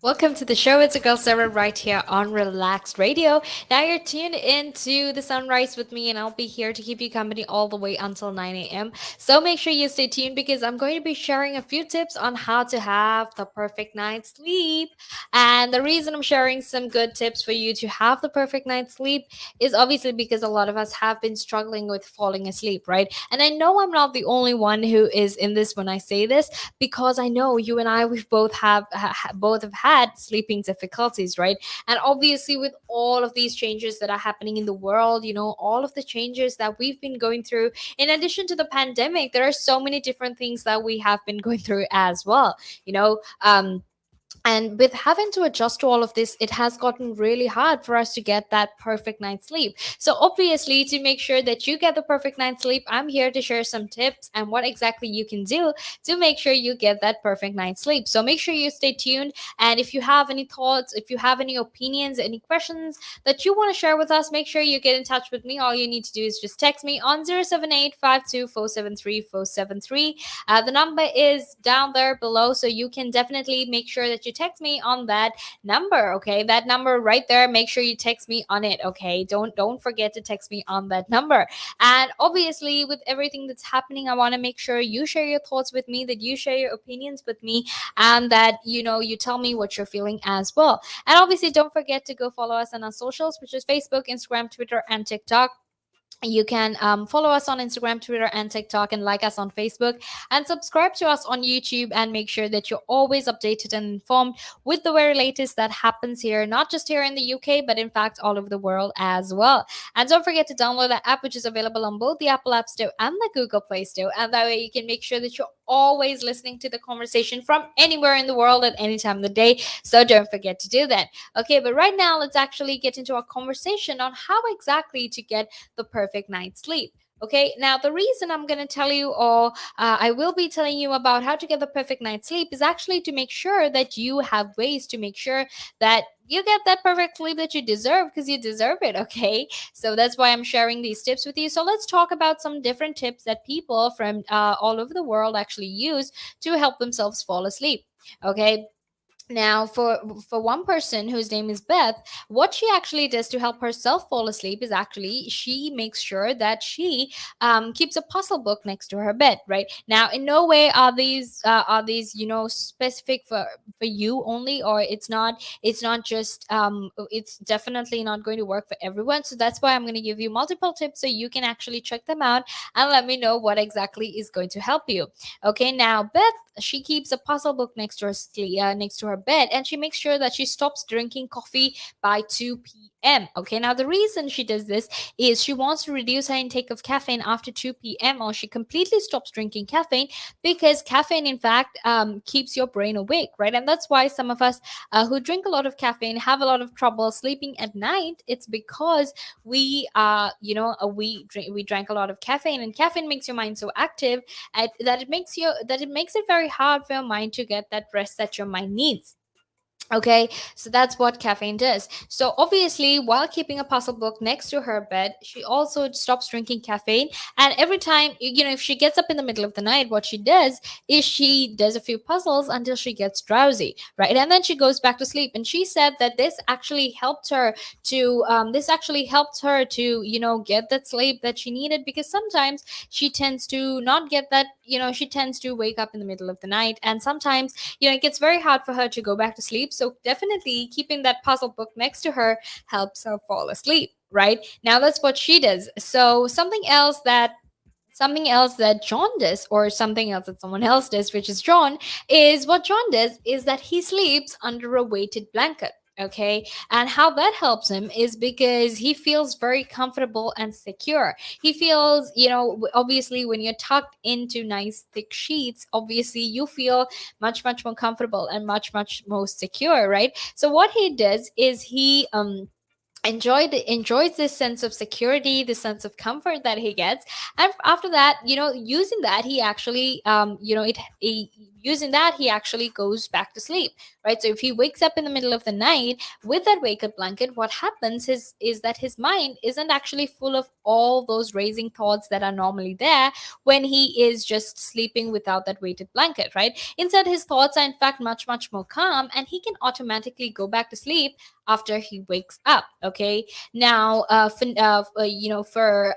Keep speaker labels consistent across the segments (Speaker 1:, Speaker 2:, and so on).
Speaker 1: Welcome to the show. It's a girl Sarah right here on Relaxed Radio. Now you're tuned into the sunrise with me, and I'll be here to keep you company all the way until 9 a.m. So make sure you stay tuned because I'm going to be sharing a few tips on how to have the perfect night's sleep. And the reason I'm sharing some good tips for you to have the perfect night's sleep is obviously because a lot of us have been struggling with falling asleep, right? And I know I'm not the only one who is in this when I say this, because I know you and I we've both have had sleeping difficulties, right? And obviously with all of these changes that are happening in the world, all of the changes that we've been going through in addition to the pandemic, there are so many different things that we have been going through as well. And with having to adjust to all of this, it has gotten really hard for us to get that perfect night's sleep. So, obviously, to make sure that you get the perfect night's sleep, I'm here to share some tips and what exactly you can do to make sure you get that perfect night's sleep. So, make sure you stay tuned. And if you have any thoughts, if you have any opinions, any questions that you want to share with us, make sure you get in touch with me. All you need to do is just text me on 078 The number is down there below, so you can definitely make sure that you text me on that number. Okay, that number right there. Make sure you text me on it. Okay, don't forget to text me on that number. And obviously, with everything that's happening, I want to make sure you share your thoughts with me, that you share your opinions with me, and that you tell me what you're feeling as well. And obviously, don't forget to go follow us on our socials, which is Facebook, Instagram, Twitter, and TikTok. You can follow us on Instagram, Twitter, and TikTok, and like us on Facebook, and subscribe to us on YouTube, and make sure that you're always updated and informed with the very latest that happens here, not just here in the UK, but in fact all over the world as well. And don't forget to download the app, which is available on both the Apple App Store and the Google Play Store, and that way you can make sure that you're always listening to the conversation from anywhere in the world at any time of the day. So don't forget to do that. Okay, but right now let's actually get into our conversation on how exactly to get the perfect night's sleep. Okay, now the reason I'm going to tell you, or I will be telling you about how to get the perfect night's sleep, is actually to make sure that you have ways to make sure that you get that perfect sleep that you deserve, because you deserve it. Okay, so that's why I'm sharing these tips with you. So let's talk about some different tips that people from all over the world actually use to help themselves fall asleep. Okay, now, for one person whose name is Beth, what she actually does to help herself fall asleep is actually she makes sure that she keeps a puzzle book next to her bed. Right now, in no way are these specific for you only, or it's not just it's definitely not going to work for everyone. So that's why I'm going to give you multiple tips so you can actually check them out and let me know what exactly is going to help you. Okay, now Beth, she keeps a puzzle book next to her bed, and she makes sure that she stops drinking coffee by 2 p.m. Okay, now the reason she does this is she wants to reduce her intake of caffeine after 2 p.m., or she completely stops drinking caffeine, because caffeine in fact keeps your brain awake, right? And that's why some of us who drink a lot of caffeine have a lot of trouble sleeping at night. It's because we drank a lot of caffeine, and caffeine makes your mind so active that it makes it very hard for your mind to get that rest that your mind needs. Okay, so that's what caffeine does. So obviously, while keeping a puzzle book next to her bed, she also stops drinking caffeine. And every time, if she gets up in the middle of the night, what she does is she does a few puzzles until she gets drowsy, right? And then she goes back to sleep. And she said that this actually helped her to, get that sleep that she needed, because sometimes she tends to not get that, she tends to wake up in the middle of the night, and sometimes it gets very hard for her to go back to sleep. So definitely keeping that puzzle book next to her helps her fall asleep. Right now, that's what she does. So something else that John does, or something else that someone else does, which is John, is what John does is that he sleeps under a weighted blanket. Okay, and how that helps him is because he feels very comfortable and secure. He feels, obviously, when you're tucked into nice thick sheets, obviously you feel much, much more comfortable and much, much more secure, right? So what he does is he enjoys this sense of security, this sense of comfort that he gets. And after that, using that, he actually it using that, he actually goes back to sleep, right? So if he wakes up in the middle of the night with that wake up blanket, what happens is that his mind isn't actually full of all those racing thoughts that are normally there when he is just sleeping without that weighted blanket, right? Instead, his thoughts are in fact much, much more calm, and he can automatically go back to sleep after he wakes up. Okay. Now, for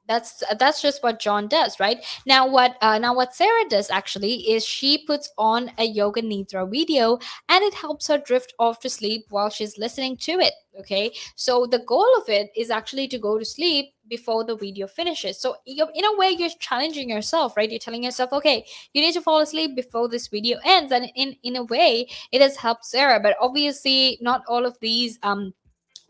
Speaker 1: that's just what John does, right? Now what Sarah does actually is she puts on a yoga nidra video, and it helps her drift off to sleep while she's listening to it. Okay, so the goal of it is actually to go to sleep before the video finishes. So in a way, you're challenging yourself, right? You're telling yourself, okay, you need to fall asleep before this video ends, and in a way, it has helped Sarah. But obviously, not all of these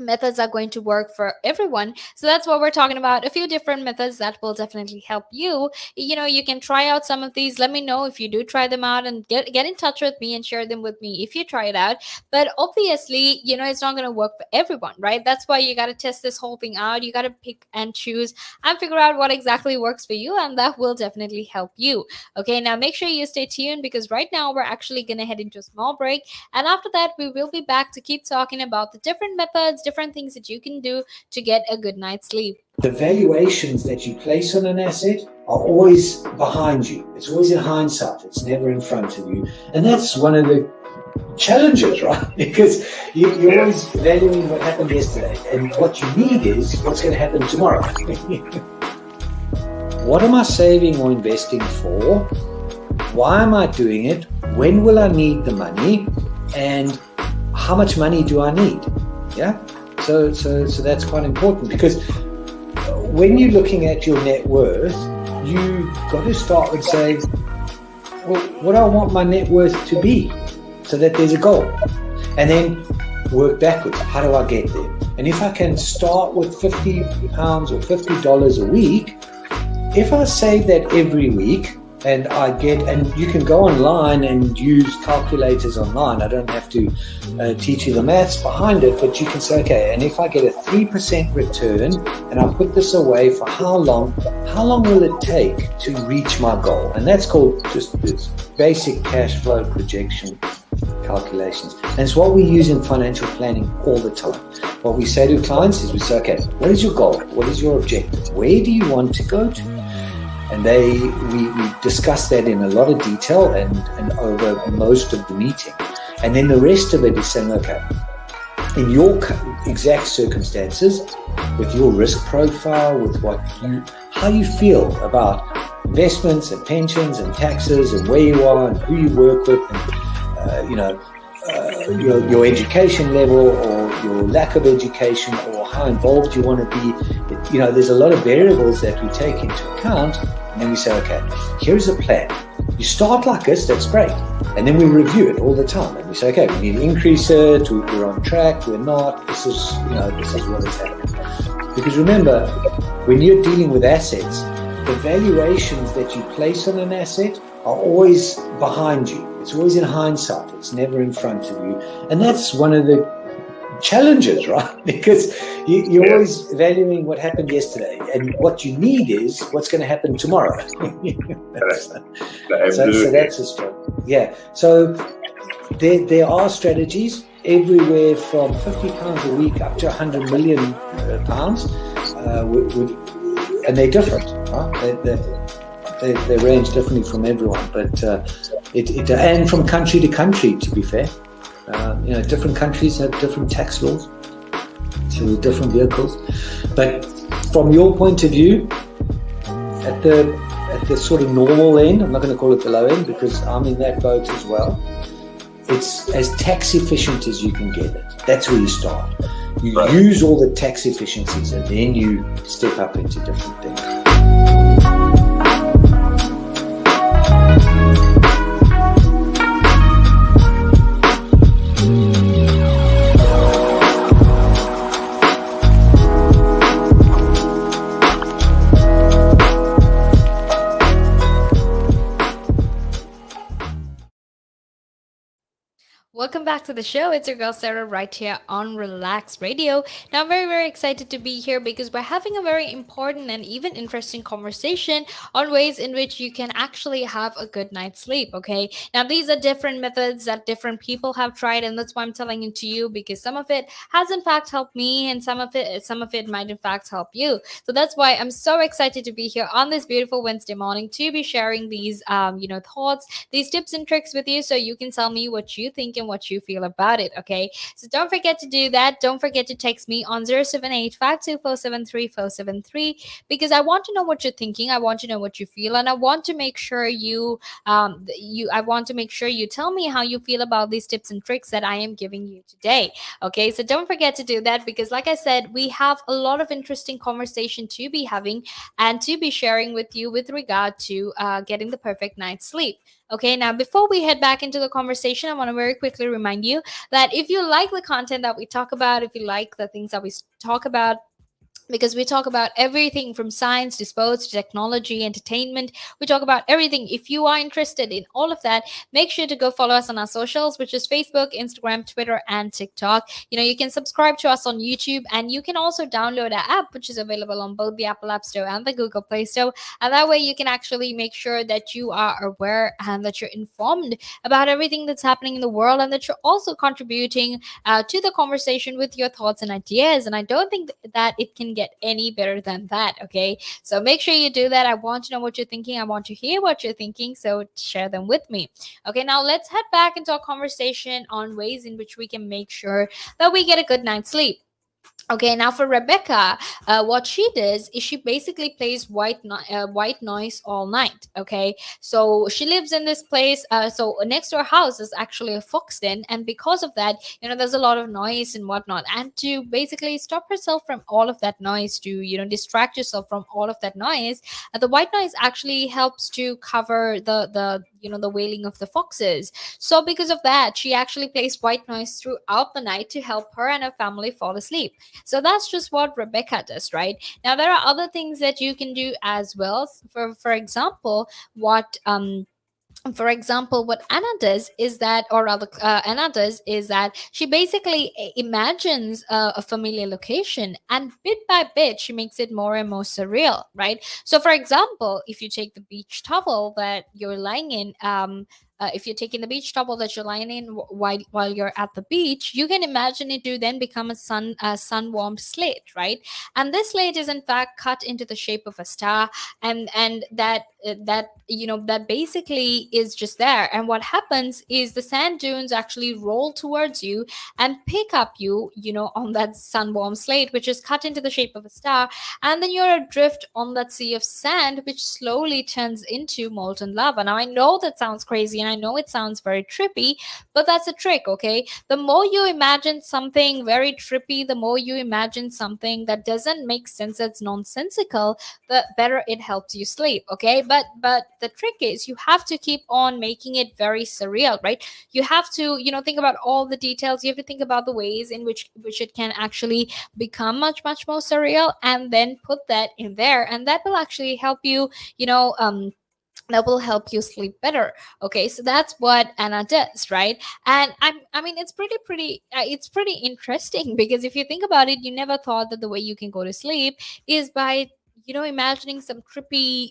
Speaker 1: methods are going to work for everyone, so that's what we're talking about, a few different methods that will definitely help you. You can try out some of these. Let me know if you do try them out, and get in touch with me and share them with me if you try it out. But obviously, it's not going to work for everyone, right? That's why you got to test this whole thing out. You got to pick and choose and figure out what exactly works for you, and that will definitely help you. Okay, now make sure you stay tuned, because right now we're actually going to head into a small break, and after that we will be back to keep talking about the different methods, different things that you can do to get a good night's sleep.
Speaker 2: The valuations that you place on an asset are always behind you. It's always in hindsight. It's never in front of you. And that's one of the challenges, right? Because you're always valuing what happened yesterday. And what you need is what's going to happen tomorrow. What am I saving or investing for? Why am I doing it? When will I need the money? And how much money do I need? Yeah. So that's quite important, because when you're looking at your net worth, you got to start with saying, well, what do I want my net worth to be, so that there's a goal, and then work backwards. How do I get there? And if I can start with £50 or $50 a week, if I save that every week, and you can go online and use calculators online. I don't have to teach you the maths behind it, but you can say, okay, and if I get a 3% return and I put this away for how long will it take to reach my goal? And that's called just this basic cash flow projection calculations. And it's what we use in financial planning all the time. What we say to clients is we say, okay, what is your goal? What is your objective? Where do you want to go to? And we discuss that in a lot of detail and over most of the meeting. And then the rest of it is saying, okay, in your exact circumstances, with your risk profile, with how you feel about investments and pensions and taxes and where you are and who you work with, and your education level or your lack of education, or how involved you want to be. There's a lot of variables that we take into account. And then we say, okay, here's a plan. You start like this, that's great. And then we review it all the time. And we say, okay, we need to increase it, we're on track, we're not, this is what is happening. Because remember, when you're dealing with assets, the valuations that you place on an asset are always behind you. It's always in hindsight. It's never in front of you. And that's one of the challenges, right? Because you're always valuing what happened yesterday, and what you need is what's going to happen tomorrow. So that's a struggle. Yeah. So there are strategies everywhere from £50 a week up to £100 million, and they're different. Right? They range differently from everyone, but and from country to country, to be fair. Different countries have different tax laws, so different vehicles. But from your point of view, at the sort of normal end, I'm not going to call it the low end because I'm in that boat as well. It's as tax efficient as you can get it. That's where you start. You use all the tax efficiencies, and then you step up into different things.
Speaker 1: Welcome back to the show. It's your girl Sarah right here on Relax Radio. Now, I'm very, very excited to be here because we're having a very important and even interesting conversation on ways in which you can actually have a good night's sleep. Okay. Now, these are different methods that different people have tried, and that's why I'm telling it to you because some of it has in fact helped me, and some of it might in fact help you. So that's why I'm so excited to be here on this beautiful Wednesday morning to be sharing these, thoughts, these tips and tricks with you so you can tell me what you think and what you feel about it, okay? So don't forget to do that. Don't forget to text me on 078 because I want to know what you're thinking. I want to know what you feel, and I want to make sure I want to make sure you tell me how you feel about these tips and tricks that I am giving you today. Okay, so don't forget to do that because like I said, we have a lot of interesting conversation to be having and to be sharing with you with regard to getting the perfect night's sleep. Okay, now before we head back into the conversation, I want to very quickly remind you that if you like the content that we talk about, if you like the things that we talk about, because we talk about everything from science to sports to technology, entertainment. We talk about everything. If you are interested in all of that, make sure to go follow us on our socials, which is Facebook, Instagram, Twitter, and TikTok. You can subscribe to us on YouTube, and you can also download our app, which is available on both the Apple App Store and the Google Play Store. And that way, you can actually make sure that you are aware and that you're informed about everything that's happening in the world, and that you're also contributing to the conversation with your thoughts and ideas. And I don't think that it can get any better than that. Okay. So make sure you do that. I want to know what you're thinking. I want to hear what you're thinking. So share them with me. Okay. Now let's head back into a conversation on ways in which we can make sure that we get a good night's sleep. Okay, now for Rebecca, what she does is she basically plays white noise all night. Okay, so she lives in this place. So next to her house is actually a fox den, and because of that, there's a lot of noise and whatnot. And to basically stop herself from all of that noise, to distract yourself from all of that noise, the white noise actually helps to cover the wailing of the foxes. So because of that, she actually plays white noise throughout the night to help her and her family fall asleep. So that's just what Rebecca does, right? Now there are other things that you can do as well. For example, what what Anna does is that, or rather, Anna does is that she basically imagines a familiar location, and bit by bit, she makes it more and more surreal, right? So, for example, if you take the beach towel that you're lying in, if you're taking the beach towel that you're lying in while you're at the beach, you can imagine it to then become a sun warmed slate, right? And this slate is in fact cut into the shape of a star, and that basically is just there. And what happens is the sand dunes actually roll towards you and pick up you on that sun warm slate, which is cut into the shape of a star. And then you're adrift on that sea of sand, which slowly turns into molten lava. Now I know that sounds crazy, and I know it sounds very trippy, but that's a trick. Okay, the more you imagine something very trippy, the more you imagine something that doesn't make sense, that's nonsensical, the better it helps you sleep. Okay, but the trick is you have to keep on making it very surreal, right? You have to think about all the details. You have to think about the ways in which it can actually become much much more surreal, and then put that in there, and that will actually help you sleep better. Okay, so that's what Anna does, right? And I mean it's pretty interesting because if you think about it, you never thought that the way you can go to sleep is by imagining some trippy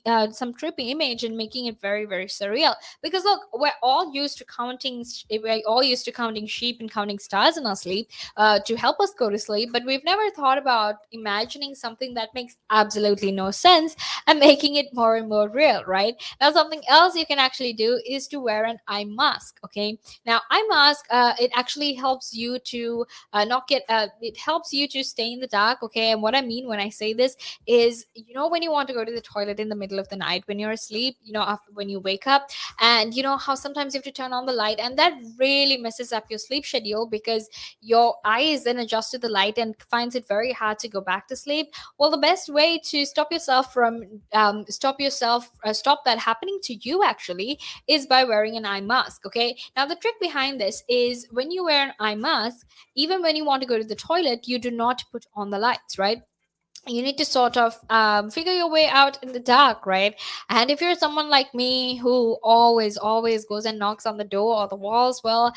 Speaker 1: image and making it very very surreal. Because look, we're all used to counting sheep and counting stars in our sleep, to help us go to sleep, but we've never thought about imagining something that makes absolutely no sense and making it more and more real, right? Now, something else you can actually do is to wear an eye mask. Okay. Now, eye mask, it actually helps you to not get. It helps you to stay in the dark. Okay. And what I mean when I say this is, when you want to go to the toilet in the middle of the night when you're asleep, after when you wake up, and you know how sometimes you have to turn on the light, and that really messes up your sleep schedule because your eyes then adjust to the light and finds it very hard to go back to sleep. Well, the best way to stop that happening to you actually is by wearing an eye mask. Okay, now the trick behind this is when you wear an eye mask, even when you want to go to the toilet, you do not put on the lights, right? You need to sort of figure your way out in the dark, right? And if you're someone like me who always goes and knocks on the door or the walls, well,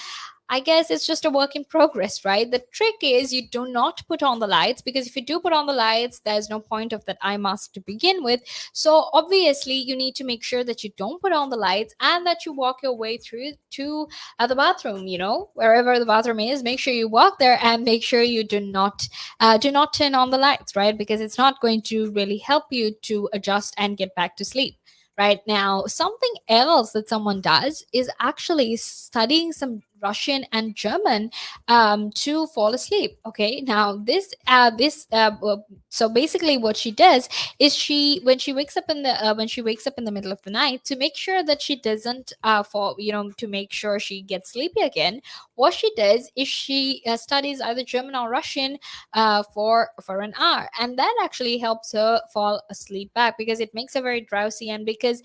Speaker 1: I guess it's just a work in progress, right? The trick is you do not put on the lights, because if you do put on the lights, there's no point of that eye mask to begin with. So obviously, you need to make sure that you don't put on the lights and that you walk your way through to the bathroom. Wherever the bathroom is, make sure you walk there and make sure you do not turn on the lights, right? Because it's not going to really help you to adjust and get back to sleep. Right now, something else that someone does is actually studying some Russian and German to fall asleep. Okay, now so basically, what she does is she when she wakes up in the middle of the night, to make sure that she doesn't fall, to make sure she gets sleepy again. What she does is she studies either German or Russian for an hour, and that actually helps her fall asleep back, because it makes her very drowsy, and because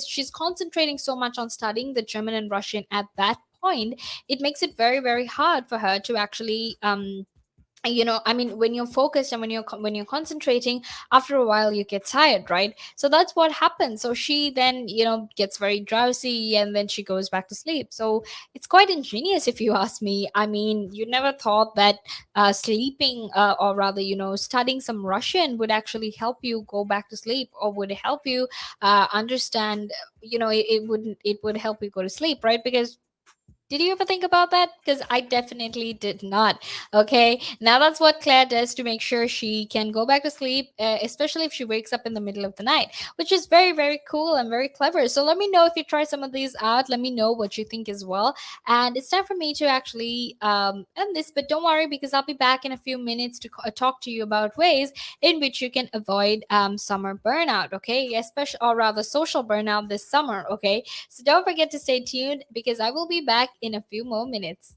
Speaker 1: she's concentrating so much on studying the German and Russian at that point, it makes it very, very hard for her to actually when you're focused and when you're concentrating, after a while you get tired, right? So that's what happens. So she then gets very drowsy, and then she goes back to sleep. So it's quite ingenious, if you ask me. I mean, you never thought that sleeping, or rather, studying some Russian would actually help you go back to sleep, or would help you understand. It would help you go to sleep, right? Because did you ever think about that? Because I definitely did not. Okay, now that's what Claire does to make sure she can go back to sleep, especially if she wakes up in the middle of the night, which is very, very cool and very clever. So let me know if you try some of these out. Let me know what you think as well. And it's time for me to actually end this, but don't worry, because I'll be back in a few minutes to talk to you about ways in which you can avoid summer burnout, okay? Especially, or rather, social burnout this summer, okay? So don't forget to stay tuned, because I will be back in a few more minutes.